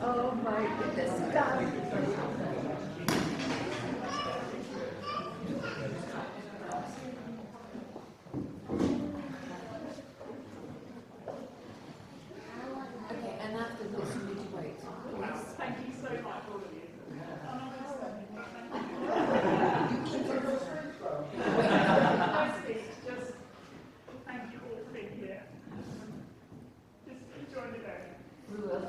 Oh my goodness, God. Okay, and after this, you need to wait. Thank you so much, all of you. Just thank you all for being here. Just enjoy the day. We will.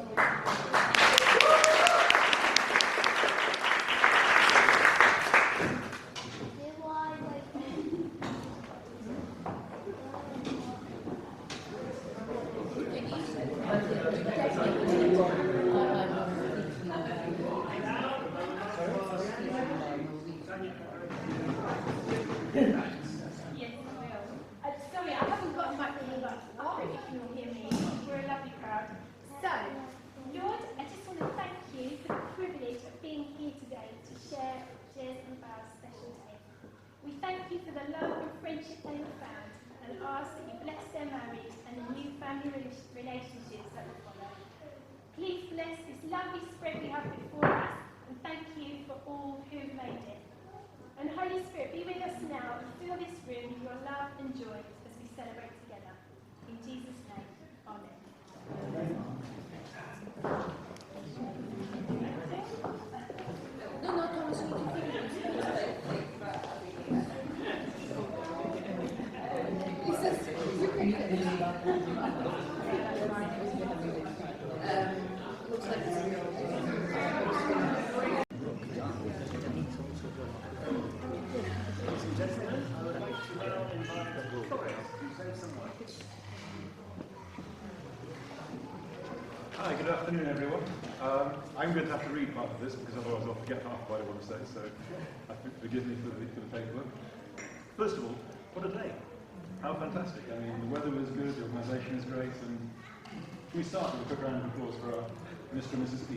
Yes, I will. Sorry, I haven't got a microphone, but if you'll hear me, we're a lovely crowd. So, Lord, I just want to thank you for the privilege of being here today to share Ges and Val's special day. We thank you for the love and friendship they have found and ask that you bless their marriage and the new family relationships that will follow. Please bless this lovely spread we have before us and thank you for all who've made it. And Holy Spirit, be with us now and fill this room with your love and joy as we celebrate together. In Jesus' name, Amen. No, Thomas, we can finish this. Looks like it's Hi, good afternoon everyone. I'm going to have to read part of this because otherwise I'll forget half what I want to say, so forgive me for the paperwork. First of all, what a day. How fantastic. I mean, the weather was good, the organisation is great, and we start with a quick round of applause for our Mr. and Mrs. P.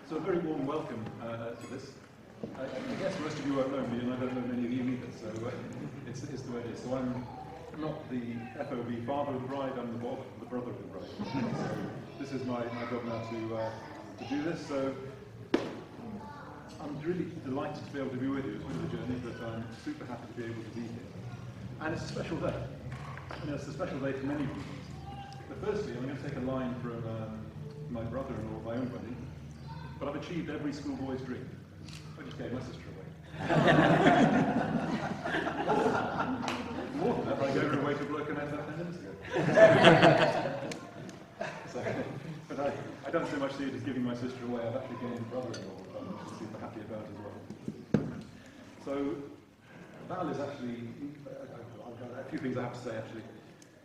So a very warm welcome to this. I guess most of you won't know me, and I don't know many of you either, so it's the way it is. So I'm not the FOB father of the bride, I'm the brother of the bride. So this is my job now to do this. So I'm really delighted to be able to be with you. It's been a journey, but I'm super happy to be able to be here. And it's a special day. And it's a special day for many reasons. But firstly, I'm going to take a line from my brother-in-law at my own wedding. But I've achieved every schoolboy's dream. I just gave my sister away. More than that, I gave her away to a bloke I met about 10 minutes ago. But I don't so much see it as giving my sister away. I've actually gained a brother-in-law, which I'm super happy about as well. So Val is actually, I've got a few things I have to say actually.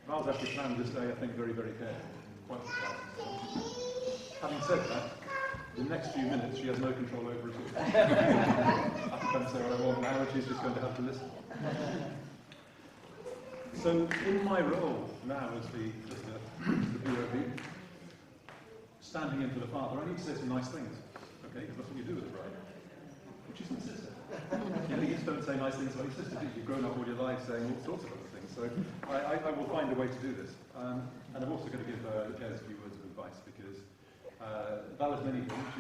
Val's actually planned this day, I think, very, very carefully. Quite surprising. Having said that, the next few minutes she has no control over it all. I can come and say what I want now, and she's just going to have to listen. So, in my role now as the POV, standing in for the father, I need to say some nice things, okay? Because that's what you do with a bride. Which is my sister. You just don't say nice things about your sister, do you? You've grown up all your life saying all sorts of other things. So, I will find a way to do this. And I'm also going to give Ges a few words of advice because Val is many things.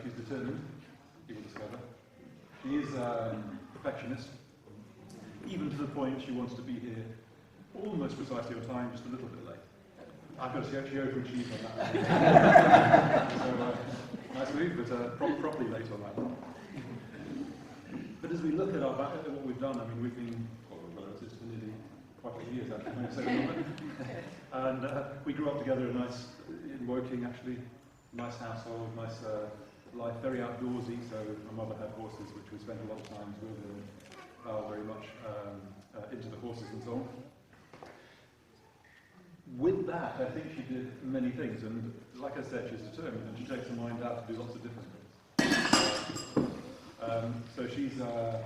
She's determined, you will discover. She is perfectionist, even to the point she wants to be here almost precisely on time, just a little bit late. I've got to see she overachieved on that one. So, nice move, but properly late on that one. But as we look at what we've done, I mean, we've been, it's for nearly quite a few years actually, and we grew up together in Woking actually. Nice household, nice life, very outdoorsy, so my mother had horses which we spent a lot of time with, and Val very much into the horses and so on. With that, I think she did many things, and like I said, she's determined, and she takes her mind out to do lots of different things. So she's a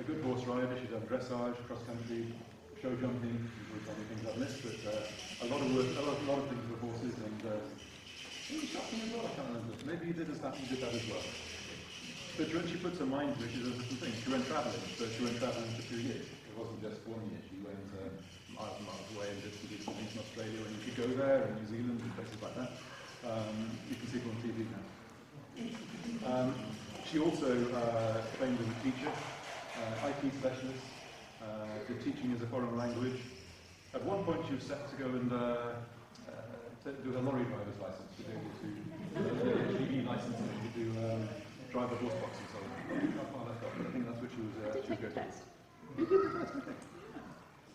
good horse rider. She's done dressage, cross country, show jumping. She's done things I've missed, but a lot of work, a lot of things with horses, and shopping as well. I can't remember. Maybe you did that as well. But when she puts her mind to it, she does different things. She went travelling, so she went travelling for 2 years. It wasn't just 1 year. She went miles and miles away and did some things in Australia, and you could go there, and New Zealand, and places like that. You can see it on TV now. She also trained as a teacher, IT specialist, did teaching as a foreign language. At one point she was set to go and do her lorry driver's license, to be able to HGV license to drive a horse box and so on. How far that got, but I think that's what she was going to.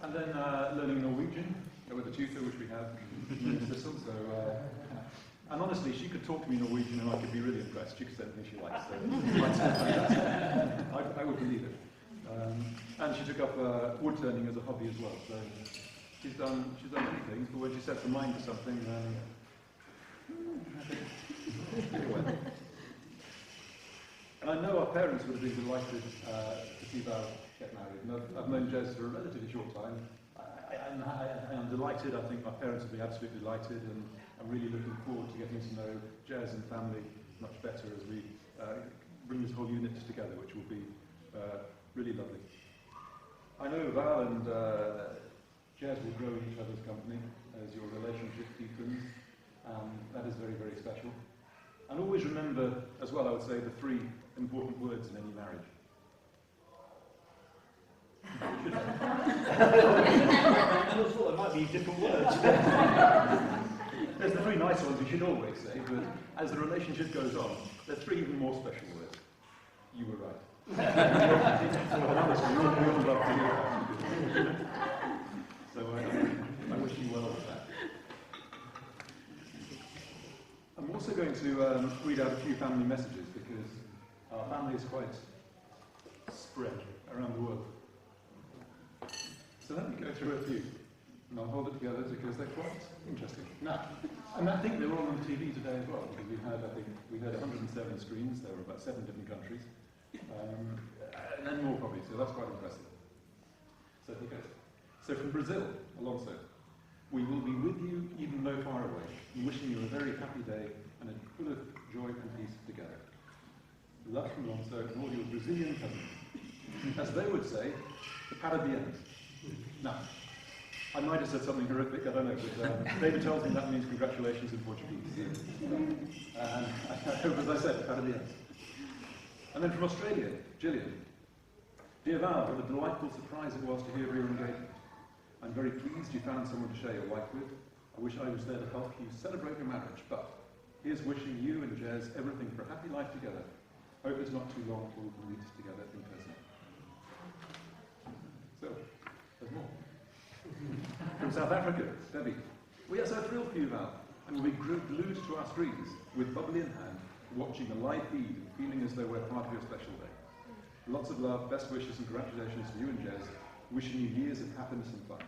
And then learning Norwegian with a tutor, which we have in Bristol. So, and honestly, she could talk to me Norwegian and I could be really impressed. She could say anything she likes. So I would believe it. And she took up wood turning as a hobby as well. So she's done many things, but when she sets her mind to something, then anyway. And I know our parents would have been delighted to see Val get married. And I've known Ges for a relatively short time. I'm delighted. I think my parents will be absolutely delighted, and I'm really looking forward to getting to know Ges and family much better as we bring this whole unit together, which will be really lovely. I know Val and Ges will grow in each other's company as your relationship deepens. That is very, very special. And always remember, as well, I would say, the 3 important words in any marriage. I thought there might be different words. There's the 3 nice ones you should always say, but as the relationship goes on, there's 3 even more special words. You were right. Honestly, we all love to hear that. So I wish you well with that. I'm also going to read out a few family messages because our family is quite spread around the world. So let me go through a few, and I'll hold it together because they're quite interesting. Now, and I think they're all on TV today as well, because we had 107 screens. There were about 7 different countries, and then more probably. So that's quite impressive. So here goes. So from Brazil, Alonso, we will be with you even though far away, and wishing you a very happy day and full of joy and peace together. Love from Alonso and all your Brazilian cousins. As they would say, the Parabéns. Now, I might have said something horrific, I don't know, but David tells me that means congratulations in Portuguese. And I hope, as I said, Parabéns. And then from Australia, Gillian. Dear Val, what a delightful surprise it was to hear of your engagement. I'm very pleased you found someone to share your life with. I wish I was there to help you celebrate your marriage, but here's wishing you and Ges everything for a happy life together. Hope it's not too long till we can meet together in person. So, there's more. From South Africa, Debbie. We are so thrilled for you, Val, and we'll be glued to our screens with bubbly in hand, watching the live feed and feeling as though we're part of your special day. Lots of love, best wishes and congratulations to you and Ges. Wishing you years of happiness and fun.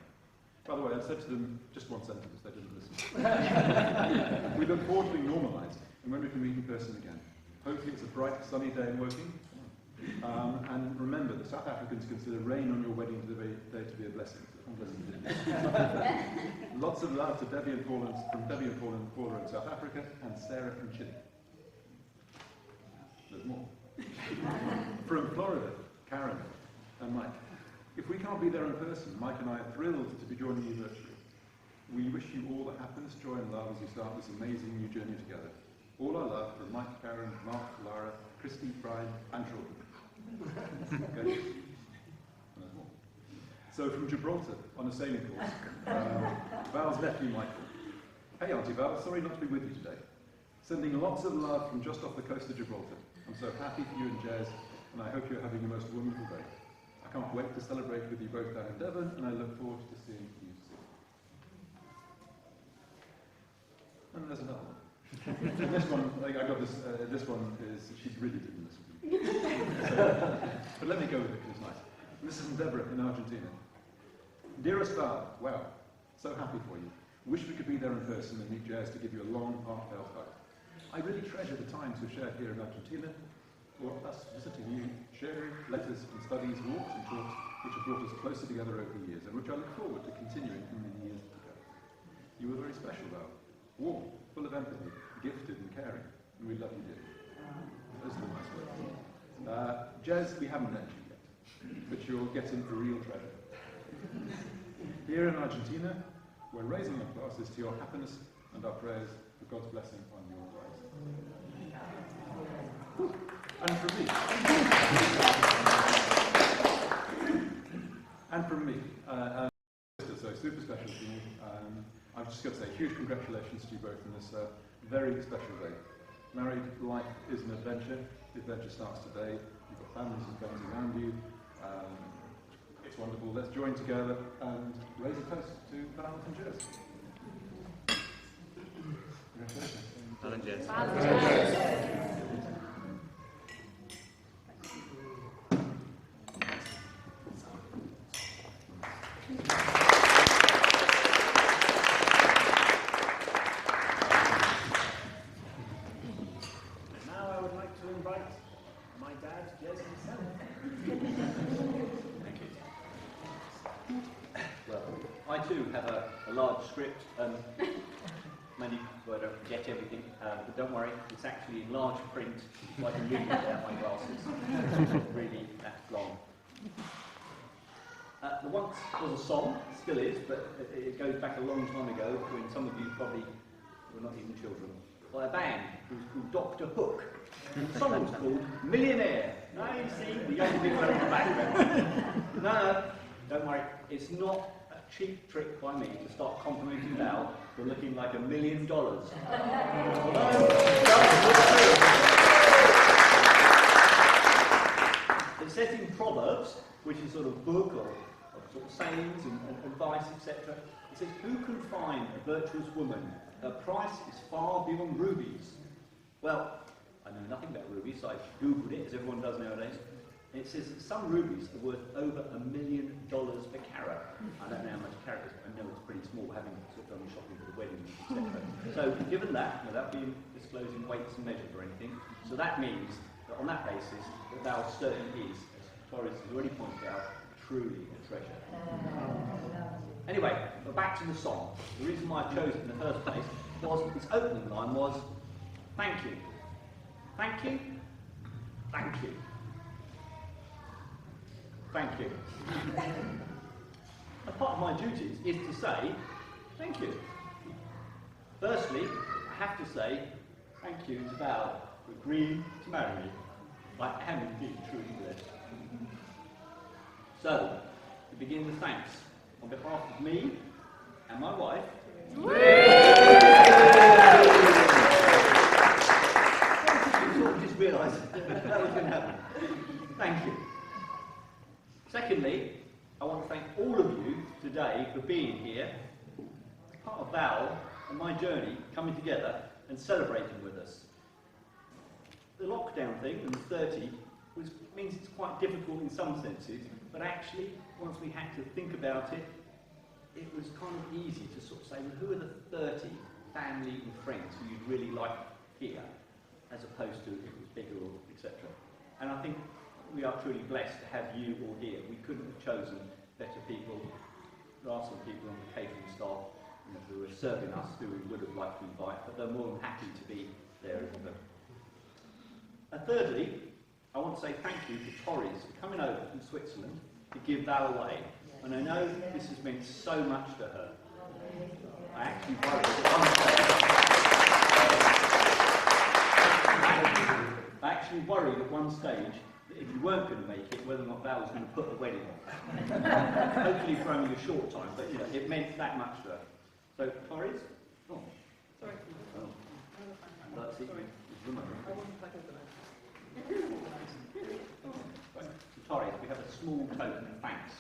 By the way, I said to them just one sentence, they didn't listen. We look forward to being normalised and when we can meet in person again. Hopefully it's a bright, sunny day and working. And remember, the South Africans consider rain on your wedding day to be a blessing. Lots of love to Debbie and Paula, from Debbie and Paula in South Africa, and Sarah from Chile. There's more. From Florida, Karen and Mike. If we can't be there in person, Mike and I are thrilled to be joining you virtually. We wish you all the happiness, joy and love as you start this amazing new journey together. All our love from Mike, Karen, Mark, Lara, Christy, Brian and children. Okay. So from Gibraltar, on a sailing course, Val's nephew Michael. Hey Auntie Val, sorry not to be with you today. Sending lots of love from just off the coast of Gibraltar. I'm so happy for you and Ges, and I hope you're having the most wonderful day. I can't wait to celebrate with you both down in Devon, and I look forward to seeing you soon. And there's another one. And this one, I got this. This one is she really didn't listen to me. But let me go with it because it's nice. And this is from Deborah in Argentina. Dearest Val, wow, so happy for you. Wish we could be there in person and meet Ges to give you a long, heartfelt hug. I really treasure the times we've shared here in Argentina. or us visiting you, sharing letters and studies, walks and talks, which have brought us closer together over the years, and which I look forward to continuing in the years to come. You were very special, Val. Warm, full of empathy, gifted and caring, and we love you dearly. Those are the nice words. Ges, we haven't met you yet, but you'll get in a real treasure. Here in Argentina, we're raising our glasses to your happiness and our prayers for God's blessing on your lives. And from me, so super special to me. I've just got to say, huge congratulations to you both on this very special day. Married life is an adventure. The adventure starts today. You've got families and friends around you. It's wonderful. Let's join together and raise a toast to Val and Ges. Congratulations. Val and Ges. I too have a large script, many so I don't forget everything, but don't worry, it's actually in large print, so I can read it without my glasses. It's really that long. There once was a song, still is, but it goes back a long time ago, when some of you probably were not even children, by a band who was called Dr. Hook. The song was called Millionaire. Now you see the young people in the background. No, don't worry, it's not a cheap trick by me to start complimenting Val for looking like $1 million. It says in Proverbs, which is sort of book of sort of sayings and advice, etc. It says, "Who can find a virtuous woman? Her price is far beyond rubies." Well, I know nothing about rubies, so I googled it, as everyone does nowadays. And it says that some rubies are worth over $1 million per carat. I don't know how much a carat is, but I know it's pretty small, having sort of done the shopping for the wedding, etc. So, given that, without being disclosing weights and measures or anything, so that means that on that basis, that Val certainly is, as Torres has already pointed out, truly a treasure. Anyway, but back to the song. The reason why I chose it in the first place was its opening line was, "Thank you. Thank you. Thank you. Thank you." A part of my duties is to say thank you. Firstly, I have to say thank you to Val for agreeing to marry me. I am indeed truly blessed. So, to begin with thanks, on behalf of me and my wife. I just realised that was going to happen. Thank you. Secondly, I want to thank all of you today for being here, part of Val and my journey coming together and celebrating with us. The lockdown thing and the 30 means it's quite difficult in some senses, but actually, once we had to think about it, it was kind of easy to sort of say, well, who are the 30 family and friends who you'd really like here, as opposed to if it was bigger or etc. And I think we are truly blessed to have you all here. We couldn't have chosen better people. There are some people on the catering staff who are serving us who we would have liked to invite, but they're more than happy to be there. And thirdly, I want to say thank you to Torres for coming over from Switzerland to give Val away. And I know this has meant so much to her. I actually worried at one stage that if you weren't going to make it, whether or not Val was going to put the wedding on. Hopefully for only a short time, but it meant that much to her. So, Torres? Oh. Sorry. Oh. Let's see. So, Torres, we have a small token of thanks.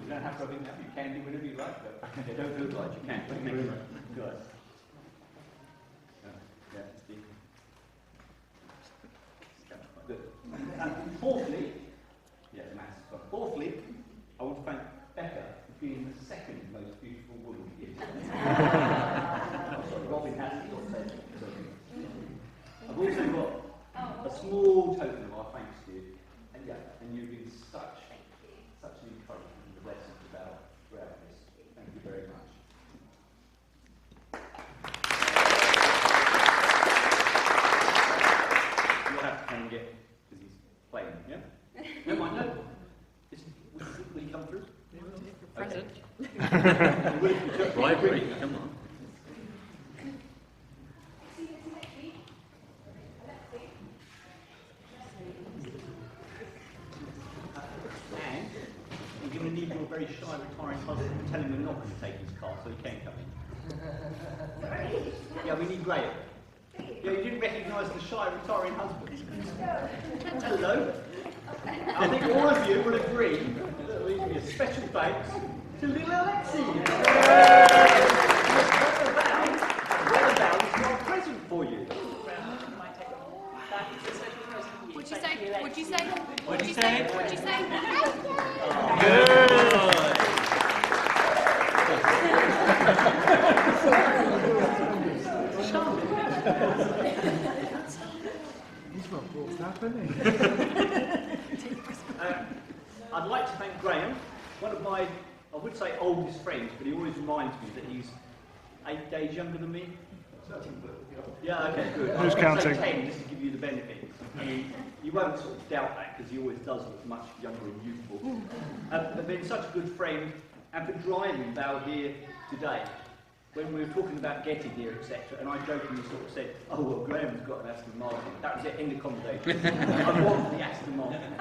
You don't have to have it, you can do whatever you like, but they don't do it like you can. Thank you very much. Good. Good. Fourthly, I want to thank Becca for being the second most beautiful woman here. Robin hasn't got said. I've also got a small token of our thanks to you. And yeah, and you've been such an encouragement and a blessing to Val throughout this. Thank you very much. You'll have to come and get, because he's playing, yeah? No, mind, no. Will he come through? Present. Bribery, come on. And you're going to need your very shy retiring husband to tell him we're not going to take his car so he can come in. Yeah, we need Graham. Yeah, you didn't recognise the shy retiring husband. Hello. I think all of you will agree that we give a special thanks to little Alexi. Well, Val has got a present for you. What'd you say? What'd you say? What'd you say? What'd you say? What's happening? I'd like to thank Graham, one of my, I would say oldest friends, but he always reminds me that he's 8 days younger than me. Yeah, okay, good. Who's counting? Say 10 just to give you the benefit. I mean, you won't sort of doubt that because he always does look much younger and youthful. But been such a good friend, and for driving Val here today. When we were talking about getting here, etc., and I jokingly sort of said, oh, well, Graham's got an Aston Martin. That was it, end of conversation. I wanted the Aston Martin. I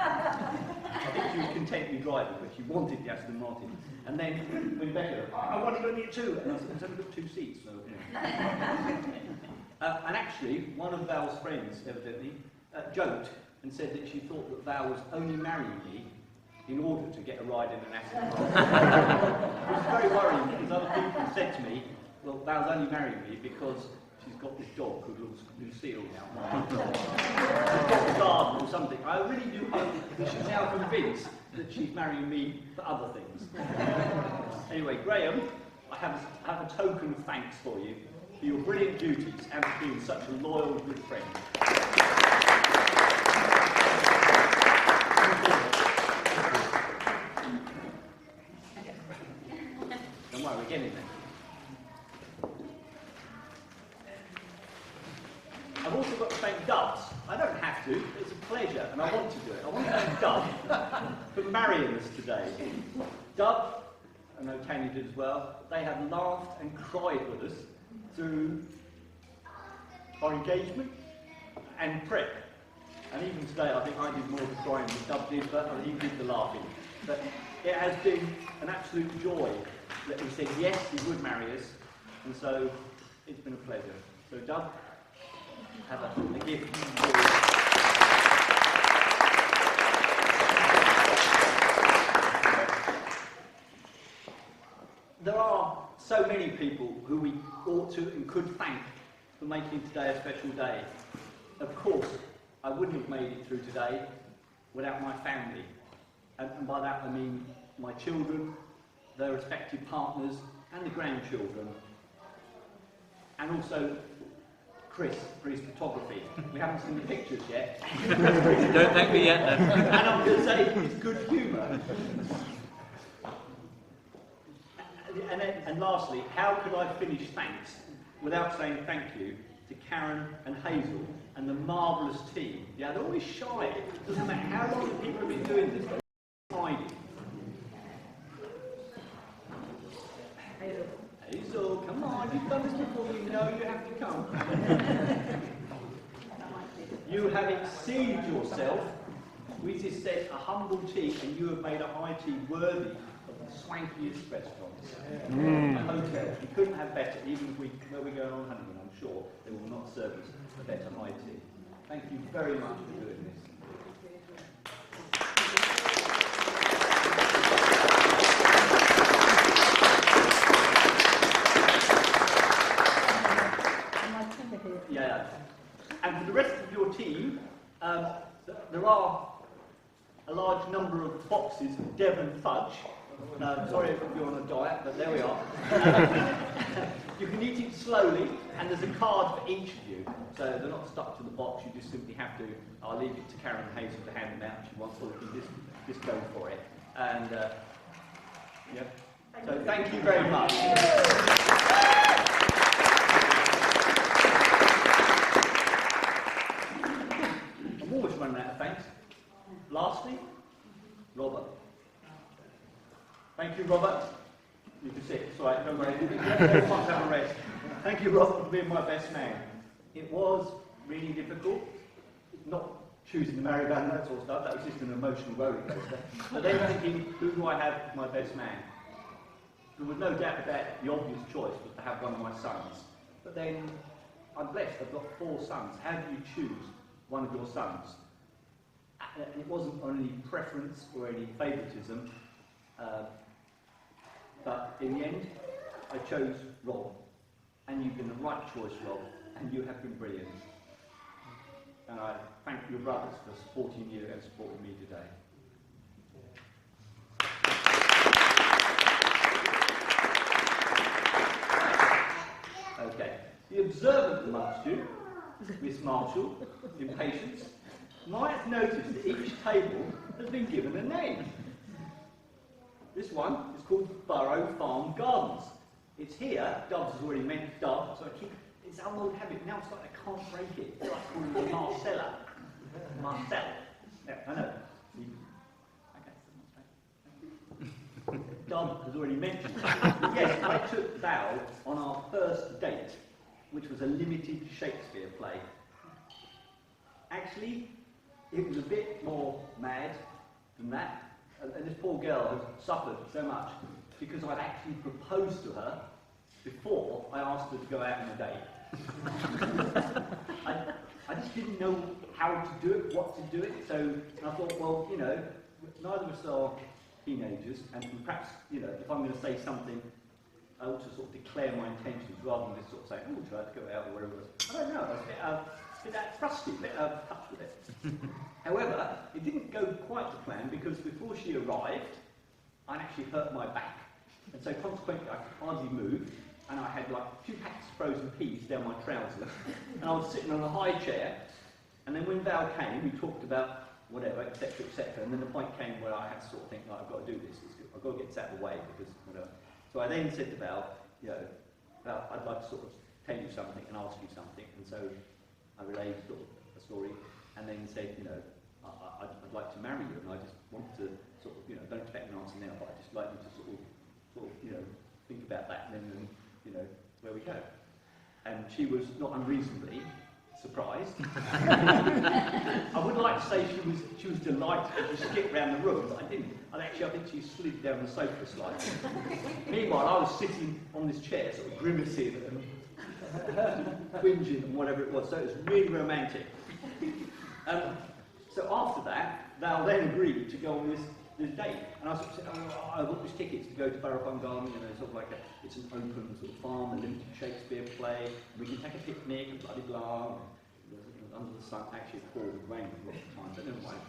think she was content with driving, but she wanted the Aston Martin. And then when Becca, I want to go near too. And I said, there's only got 2 seats, so, you know. And actually, one of Val's friends, evidently, joked and said that she thought that Val was only marrying me in order to get a ride in an Aston Martin. It was very worrying because other people said to me, well, Val's only marrying me because she's got this dog called Lucille now. She's got the garden or something. I really do hope that she's now convinced that she's marrying me for other things. Anyway, Graham, I have a token of thanks for you, for your brilliant duties and for being such a loyal, good friend. Don't worry, we're getting there. I've also got to thank Doves. I don't have to, it's a pleasure, and I want to do it. I want to thank Dove for marrying us today. Dove, I know Tanya did as well, they have laughed and cried with us through our engagement and prep. And even today, I think I did more of the crying than Dove did, but he did the laughing. But it has been an absolute joy that he said yes, he would marry us, and so it's been a pleasure. So Dove, have a gift for you. There are so many people who we ought to and could thank for making today a special day. Of course, I wouldn't have made it through today without my family. And by that I mean my children, their respective partners, and the grandchildren. And also Chris, for his photography. We haven't seen the pictures yet. Don't thank me yet then. And I'm going to say his good humour. And lastly, how could I finish thanks without saying thank you to Karen and Hazel and the marvellous team. Yeah, they're always shy. It doesn't matter how long people have been doing this, they're hiding. Hazel, come on, you've done this before, you know you have to come. You have exceeded yourself. We just said a humble tea, and you have made a high tea worthy of the swankiest restaurants. A hotel. You couldn't have better, even if where we go on honeymoon, I'm sure they will not serve us a better high tea. Thank you very much for doing this. Yeah, and for the rest of your team, there are a large number of boxes of Devon fudge No, sorry if you're on a diet, but there we are. You can eat it slowly, and there's a card for each of you. So they're not stuck to the box, you just simply have to, I'll leave it to Karen Hazel to hand them out if she wants, or you can just go for it. And, yeah. So thank you very much. I'm always running out of thanks. Lastly, Robert. Thank you, Robert. You can sit. It's all right, don't worry. Everyone have a rest. Thank you, Robert, for being my best man. It was really difficult, not choosing to marry Van and that sort of stuff. That was just an emotional roller coaster. But then thinking, who do I have as my best man? There was no doubt that the obvious choice was to have one of my sons. But then, I'm blessed, I've got 4 sons. How do you choose one of your sons? And it wasn't on any preference or any favouritism, but in the end, I chose Rob. And you've been the right choice, Rob, and you have been brilliant. And I thank your brothers for supporting you and supporting me today. Okay. The observant amongst you, Miss Marshall, in patience, might have noticed that each table has been given a name. This one is called Burrow Farm Gardens. It's here, Doves has already meant Dove, so I keep, it's our old habit, now it's like I can't break it. It's like calling it Marcella. Marcel. Yeah, I know. Okay. Dove has already mentioned it. Yes, I took Val on our first date, which was a limited Shakespeare play. Actually, it was a bit more mad than that. And this poor girl has suffered so much because I'd actually proposed to her before I asked her to go out on a date. I just didn't know how to do it, what to do it, so I thought, well, you know, neither of us are teenagers, and perhaps, you know, if I'm going to say something, I ought to sort of declare my intentions rather than just sort of say, oh, should I have to go out or whatever it was. I don't know, I was a bit frosty, a bit touch with it. However, it didn't go quite to plan because before she arrived, I'd actually hurt my back. And so consequently, I could hardly move, and I had like 2 packets of frozen peas down my trousers, and I was sitting on a high chair, and then when Val came, we talked about whatever, etc., and then the point came where I had to sort of think, like, I've got to do this, I've got to get this out of the way, because whatever. So I then said to Val, you know, Val, I'd like to sort of tell you something and ask you something, and so I relayed sort of a story, and then said, you know, I'd like to marry you, and I just want to sort of, you know, don't expect an answer now, but I'd just like you to sort of, you know, think about that, and then, you know, where we go. And she was not unreasonably surprised. I would like to say she was delighted to skip around the room, but I didn't. And actually, I think she slid down the sofa slightly. Meanwhile, I was sitting on this chair, sort of grimacing and whinging and whatever it was. So it was really romantic. So after that, Val then agreed to go on this date. And I sort of said, oh, I want these tickets to go to Burrow Farm Garden, you know, sort of like it's an open sort of farm, a limited Shakespeare play, we can take a picnic, and bloody blah, under the sun. Actually it poured with rain a lot of times, but never mind.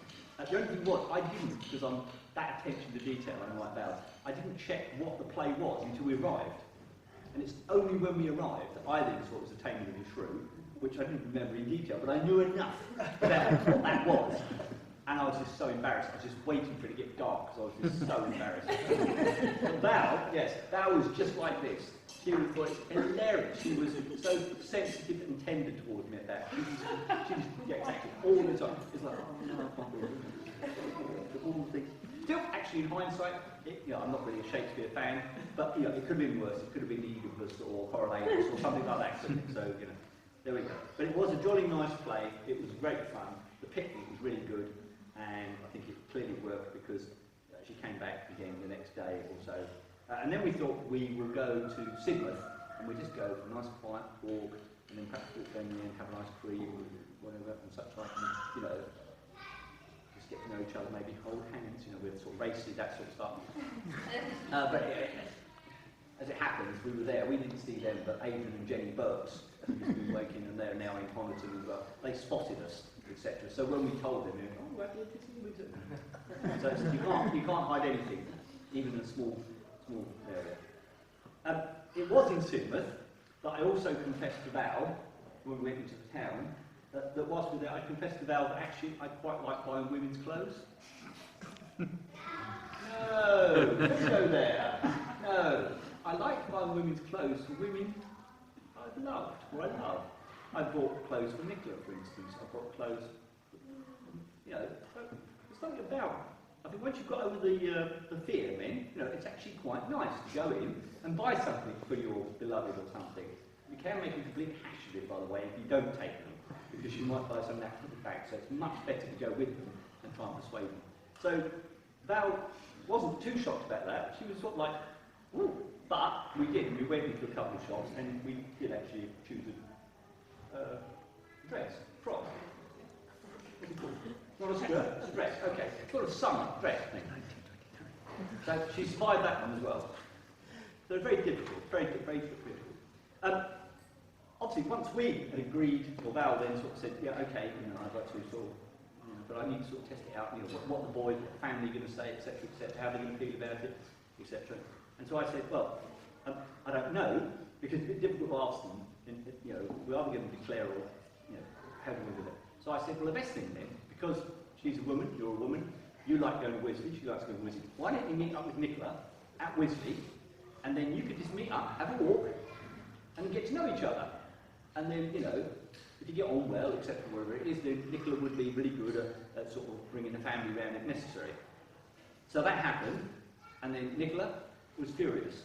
The only thing was, I didn't, because I'm that attention to detail, I'm like Val, I didn't check what the play was until we arrived. And it's only when we arrived that I then saw it was a Taming of the Shrew, which I didn't remember in detail, but I knew enough about what that was. And I was just so embarrassed. I was just waiting for it to get dark because I was just so embarrassed. But Val, yes, Val was just like this. She was hilarious. She was so sensitive and tender towards me at that. She was yeah, exactly, all the time. It's like, oh no, I can't believe it. All the things. Still, actually, in hindsight, you know, I'm not really a Shakespeare fan, but you know, it could have been worse. It could have been Oedipus or Coriolanus or something like that. So, you know, there we go. But it was a jolly nice play. It was great fun. The picnic was really good. And I think it clearly worked because she came back again the next day or so. And then we thought we would go to Sidmouth and we'd just go for a nice quiet walk and then perhaps walk down there and have a nice cream and whatever and such like, and, you know, just get to know each other, maybe hold hands, you know, we're sort of racy, that sort of stuff. But as it happens, we were there. We didn't see them, but Adrian and Jenny Burks, who's been working, and they're now in Honiton as well, they spotted us, etc. So when we told them, they went, oh, well, this is what we do. So you can't hide anything. even in a small area. It was in Sidmouth that I also confessed to Val, when we went into the town, that whilst we were there, I confessed to Val that actually I quite like buying women's clothes. No, don't go there. No, I like buying women's clothes for women I've loved, or I love. I bought clothes for Nicola, for instance. I bought clothes, you know, there's something about, I think once you've got over the fear, then, you know, it's actually quite nice to go in and buy something for your beloved or something. You can make a complete hash of it, by the way, if you don't take them, because you might buy some natural back, so it's much better to go with them and try and persuade them. So Val wasn't too shocked about that. She was sort of like, ooh. But we did. We went into a couple of shops and we did actually choose a dress, frock. What's it called? Not a skirt, it's a dress. Okay, sort of summer dress thing. So she survived that one as well. So very difficult, very difficult. Obviously, once we had agreed, or Val then sort of said, yeah, okay, you know, I'd like to sort of, you know, but I need to sort of test it out, you know, what the boys, what the family are going to say, etc., how they're going to feel about it, etc. And so I said, well, I don't know, because it's a bit difficult to ask them, and, you know, we're either going to declare or, you know, how do we do it? So I said, well, the best thing then, because she's a woman, you're a woman, you like going to Wisley, she likes going to Wisley, why don't you meet up with Nicola at Wisley, and then you could just meet up, have a walk, and get to know each other. And then, you know, if you get on well, etc., whatever it is, then Nicola would be really good at sort of bringing the family around if necessary. So that happened, and then Nicola was furious.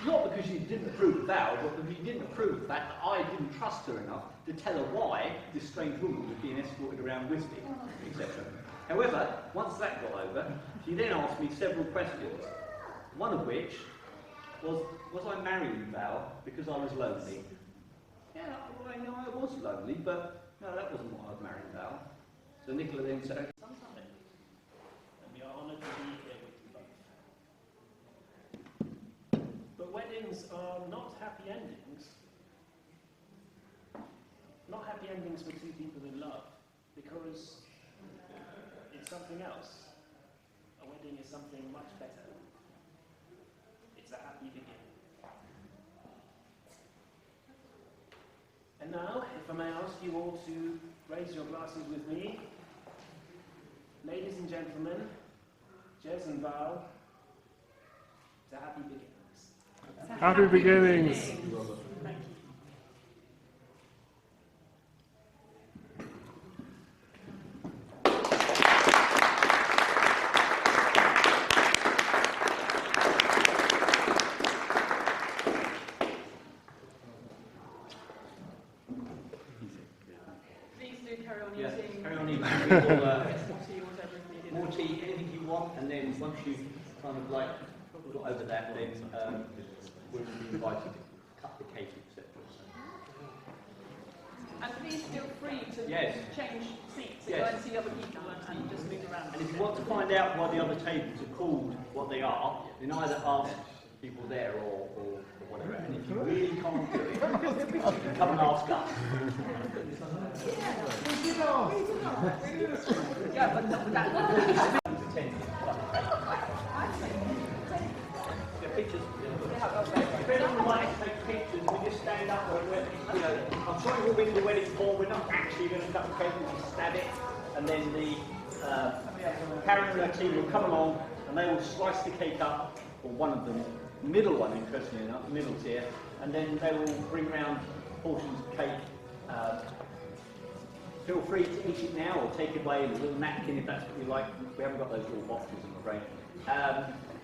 Not because she didn't approve of Val, but because she didn't approve of the fact that I didn't trust her enough to tell her why this strange woman was being escorted around Wisley, etc. However, once that got over, she then asked me several questions, one of which was I marrying Val because I was lonely? Yeah, well, I know I was lonely, but no, that wasn't why I was marrying Val. So Nicola then said, Sometime, and we are honoured to be here with you both. But weddings are not happy endings. Not happy endings for two people in love, because it's something else. A wedding is something much better. It's a happy beginning. And now, if I may ask you all to raise your glasses with me. Ladies and gentlemen, Ges and Val, to happy beginnings. Happy beginnings. Thank you. Please do carry on yeah, using carry on eating. More tea, anything you want, and then once you've kind of like got over that, then we'll be invited to cut the cake, etc. And please feel free to Yes. change seats if Yes. you want to see other people and just move around. And if you want to find out why the other tables are called what they are, then either ask people there or whatever. And if you really can't do it, you can come and ask us. Yeah, but The pictures. If anyone likes to take pictures, we just stand up where, you know, I'm sorry we're in the wedding hall, we're not actually going to cut the cake, we just stab it, and then the Karen and her team will come along and they will slice the cake up, or one of them, the middle one, interestingly enough, the middle tier, and then they will bring round portions of cake. Feel free to eat it now or take it away in a little napkin if that's what you like. We haven't got those little boxes, I'm afraid.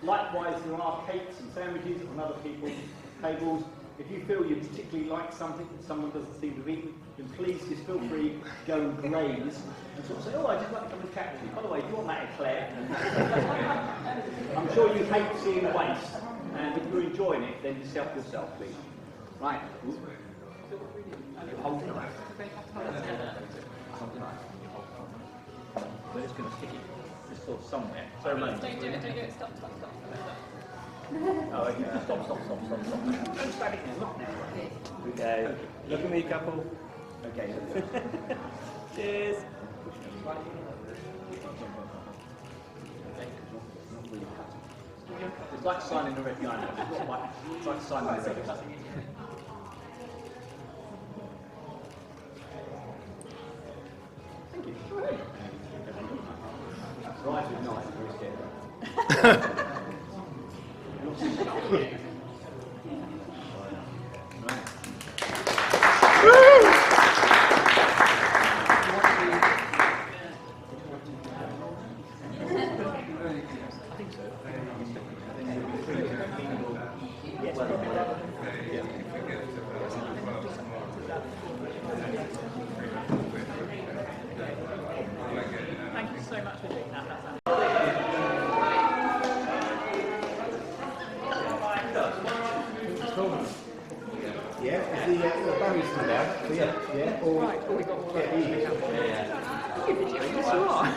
Likewise, there are cakes and sandwiches on other people's tables. If you feel you particularly like something that someone doesn't seem to have eaten, then please just feel free to go and graze and sort of say, oh, I'd just like to come and chat with you. By the way, do you want that eclair? I'm sure you hate seeing waste, and if you're enjoying it, then just help yourself, please. Right. Hold the knife. Hold the knife. We're just going to stick it just sort of somewhere. don't do it, stop. Oh, okay. Stop. Don't stab it now, not now. Okay. Look at me, couple. Okay. Cheers. Not really It's like signing the red line. It's like signing the red line. Thank you. Right with nice, very scared. Thank you so much for doing that. Yeah, is the barriers still there? Yeah, or Right, we got all that. yeah. You're videoing, yes you are.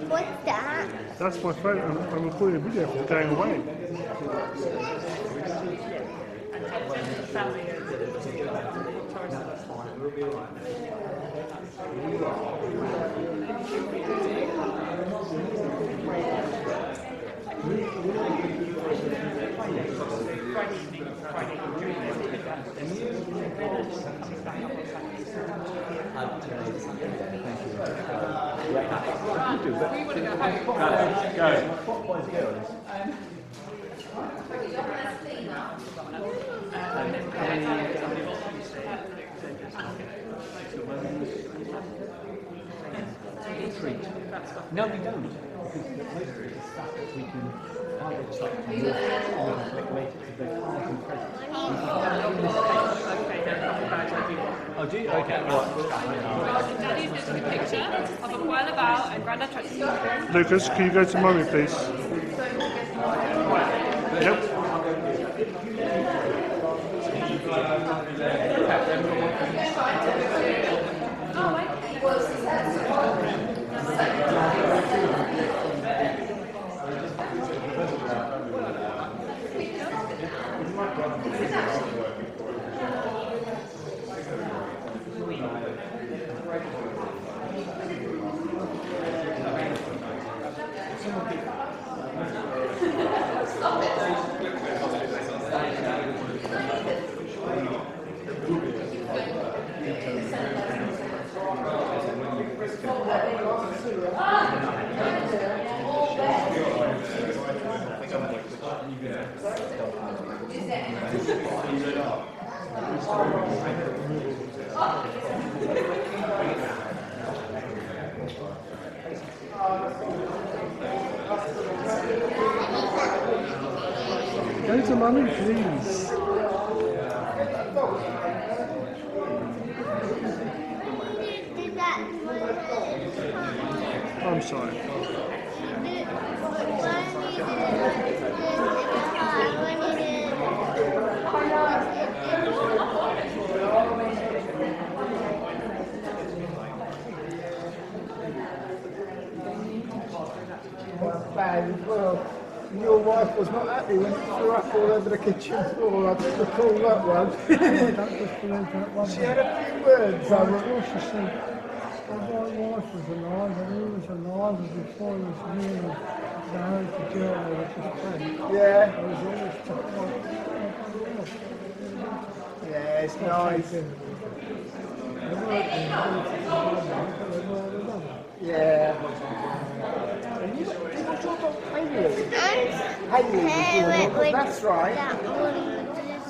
What's that? That's my phone. I'm recording a video for going away. No, we don't. Because the most of it is stuff that we can either chuck to your or decorate it to the cars and presents. Oh, do you? Okay, right. Daddy's just a picture of a koala bow and Grandad tried to see it. Lucas, can you go to mummy, please? Yep. Go to mummy, please. Did that I'm sorry. Bad as well. Your wife was not happy when it threw up all over the kitchen floor. I did recall that one. Don't just believe that one. She had a few words. Of course, she said, my wife was alive and he was alive and before he was here. I heard the girl with his friend. Yeah. I was always talking Yeah, it's nice. Yeah. And you what's your dog Haley? Haley was your dog, that's right. That one with his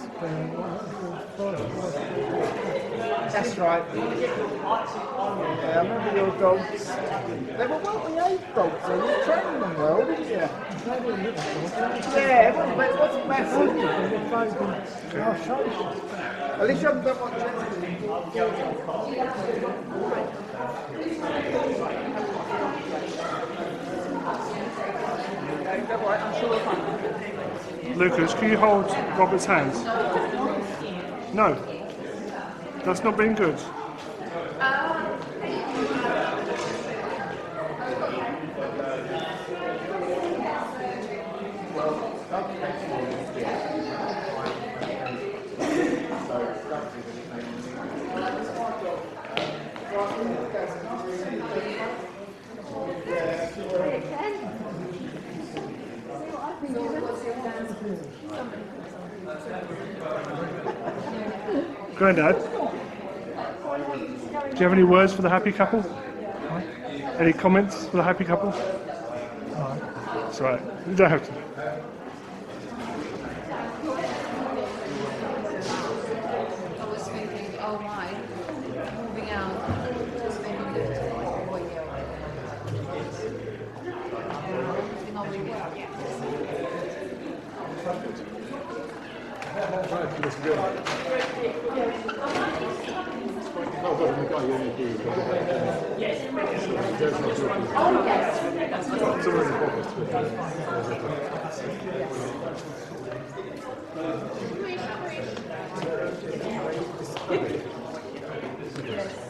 That's right. Yeah, I remember your dogs. They were well behaved dogs, and you trained them well, didn't you? Yeah, it wasn't massive. At least you haven't done much. Lucas, can you hold Robert's hands? No. That's not been good. Grandad, do you have any words for the happy couple? Any comments for the happy couple? That's right. You don't have to. I was thinking, oh my, moving out, just maybe good to avoid it. Not really good.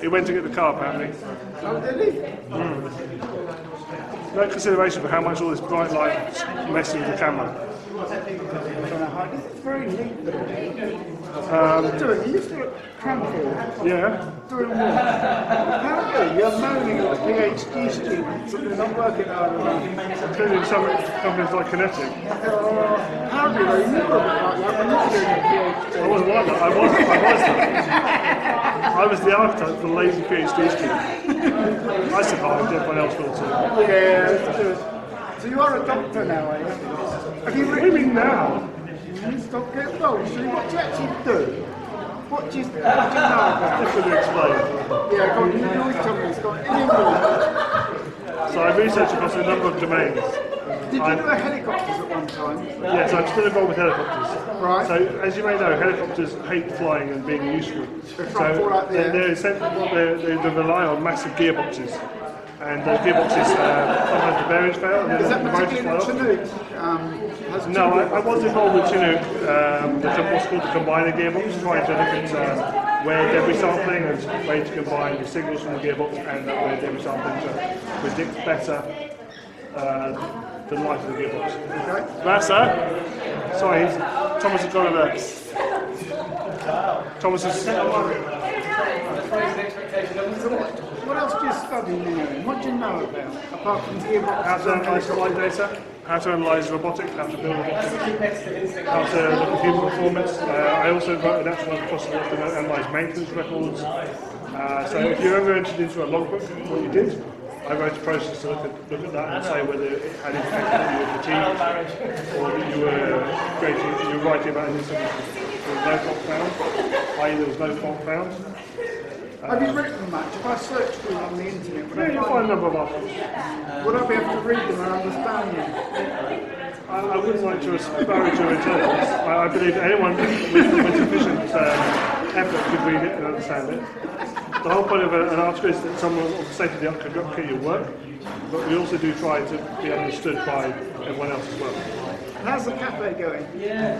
He went to get the car apparently. Oh, did he? No consideration for how much all this bright light messes with the camera. It's very neat. What are you doing? You used to look crampy. Yeah. Doing what? Apparently, you're moaning at the PhD students that they're not working hard enough. Including some companies like Kinetic. Apparently, though, you were a bit like that when you were doing a PhD. I wasn't like that. I was that. I was the archetype for the lazy PhD student. I survived, everyone else will too. Yeah, that's good. So you are a doctor now, are you? Have you What do you mean now? You stop getting old. So what do you actually do? What do you know about? Just to explain. Yeah, go on, you always tell me it's got in English. So I researched across a number of domains. Did you do a helicopters at one time? Yes, I'm still involved with helicopters. Right. So, as you may know, helicopters hate flying and being useful. So they rely on massive gearboxes. And those gearboxes, sometimes the bearings fail and then Is that the motors particularly fly off. Chinook? No, I was involved with Chinook, what's called the combiner gearbox, trying to look at wear debris sampling and way to combine the signals from the gearbox and that wear debris sampling to predict better the life of the gearbox. Okay. That's sorry, Thomas has gone over. Thomas has. What else do you study now? What do you know about, apart from gearboxes? How to analyse flight data, how to analyse robotics, how to build robotics, how to look at human performance. I also wrote an actual course to analyse maintenance records. So if you're ever entered into a logbook, what you did, I wrote a process to look at that and say whether it had indicated that you were fatigued or that you were writing about an incident with no fault found, i.e. there was no fault found. Have you written much? If I searched for you on the internet, would You'll find a number of articles. Would I be able to read them and understand them? I wouldn't like to disparage your intelligence. I believe anyone with sufficient effort could read it and understand it. The whole point of an article is that someone of the state of the art can replicate your work, but we also do try to be understood by everyone else as well. How's the cafe going? Yeah,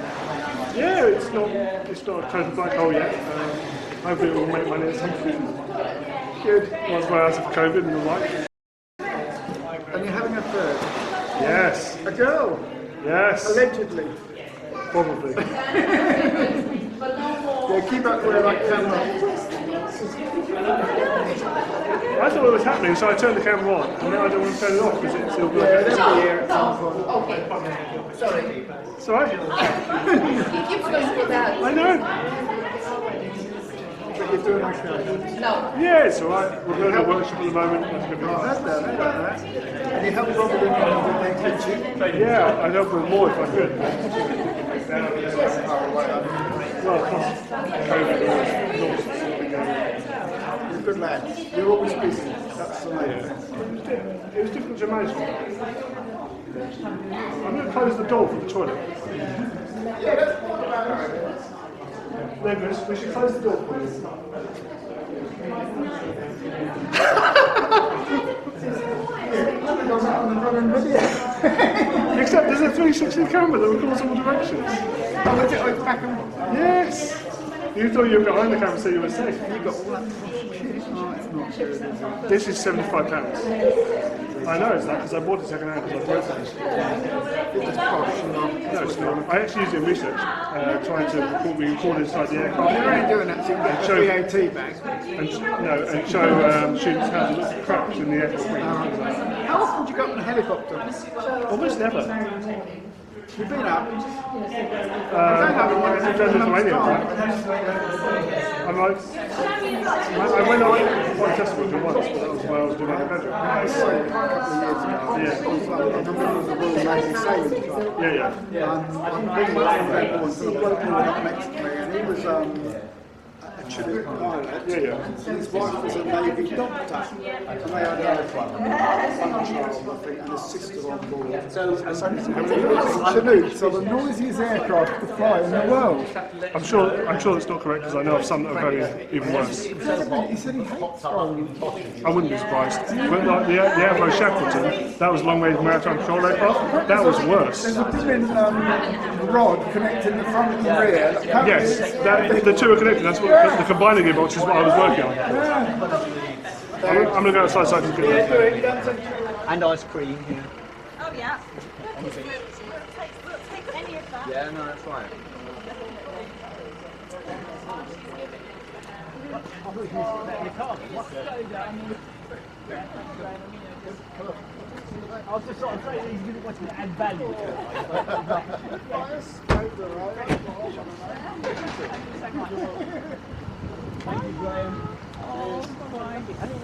it's not a total black hole yet. Hopefully it will make money at some point. Good. Once we're out of COVID and the like. And you're having a third? Yes. A girl? Yes. Allegedly? Probably. Yeah, keep up with that camera. I thought it was happening, so I turned the camera on, and now I don't want to turn it off because it's still going. Yeah, they'll be here at some point. Okay, sorry. It's alright. He keeps going with that. I know. But you're doing okay? No. Yeah, it's alright. We're going to workshop at the moment. That's going to be Oh, nice. that's done, that. And you help Robert in the kitchen? Yeah, I'd help with more if I could. Oh, well, Well, plus COVID was You're good lads. You're always busy. That's the main thing. it was difficult to manage. I'm going to close the door for the toilet. Lucas, we should close the door for you. Except there's a 360 camera that records all directions. Oh, is it back and... Yes! You thought you were behind the camera so you were safe. You got all that shit. Oh, it's not good, is it? This is £75. I know it's that because I bought it second hand because I broke it. It's just posh, you know. No, it's not. I actually used it in research, trying to record inside the aircraft. You're only doing that so you can get the VAT back. And show students how to look for cracks in the aircraft. How often do you go up in a helicopter? Almost never. You've been up? I've done Lithuania, right? I'm like, I went on festival once, but that was when I was doing undergraduate. I saw it a couple of years ago. Yeah. I was like, I'm a member of the Royal Navy Sailing Club. Yeah. I'm bringing my people and the bloke who was up next to me, and he was a Chinook pilot, and his wife was a Navy doctor, and they had a one child, I think, and a sister on board. Chinooks are the noisiest aircraft to fly in the world. I'm sure that's not correct because I know of some that are very even worse. He said he hates flying. I wouldn't be surprised. But like the Avro Shackleton, that was long-range maritime patrol aircraft. That was worse. There's a big rod connecting the front and rear. Yes, the two are connected. That's what the combining gearbox is what I was working on. I'm going to go outside so I can get it. And ice cream here. Oh yeah. We'll take any of that. Yeah, no, that's fine. I was just sort of saying he didn't want to add value to it. Thank you, Graham.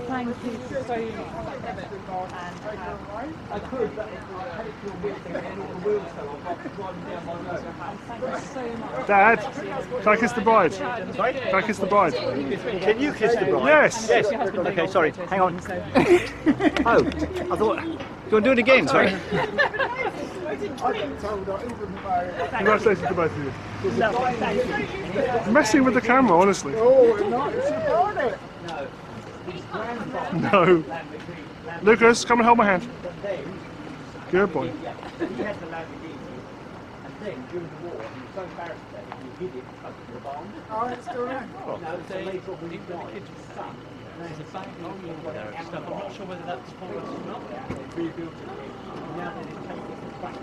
Thank you so much. I could, but I hate your wheel thing and all the wheels fell off after driving down my road. Thank you so much. Dad, can I kiss the bride? Can I kiss the bride? Can you kiss the bride? Yes. Yes. Okay, sorry. Hang on. Oh, I thought. Do you want to do it again? Sorry. Congratulations to both of you. Messing with the camera, honestly. Oh, no, it's about it. No. Lucas, come and hold my hand. Good boy. He had the Lamborghini, and then during the war, he was so embarrassed that he hid it up to the barn. Oh, it's still there. No, so later on when he died, his son. There's a bank there and stuff. I'm not sure whether that's for us or not. They rebuilt it. Now they take it to crack.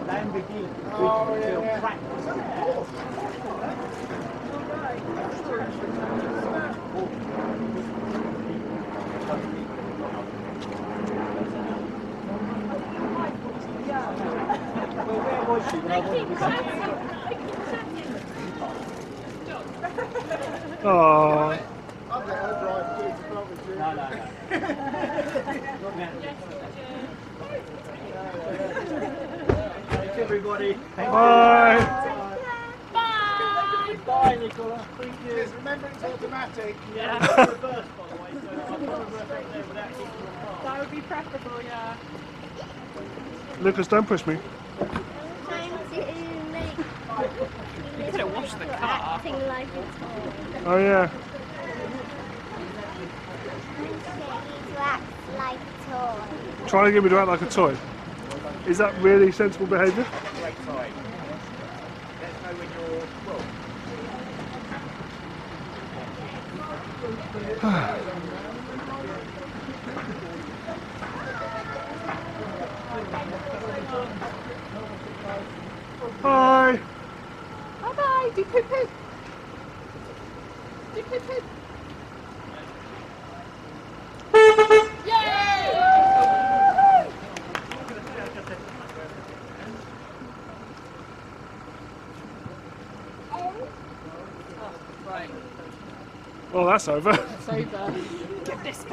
Lamborghini. Oh, yeah. Crack. Well, where was she when I wanted to see? Aww. I'll let her drive too, to promise you. No. Thanks everybody. Bye. Bye, Nicola. Thank you. Just remember it's automatic. Yeah, it's reverse, by the way, so I'll probably reverse there without kicking your car. That would be preferable, yeah. Lucas, don't push me. Trying to make You could have washed the car. acting like it's Oh yeah. to act like a toy. Trying to get me to act like a toy. Is that really sensible behaviour? Great time. Let us know when you're well. Bye. Bye bye. Do poo poo. Do poo poo. Well, that's over. It's over. Get this.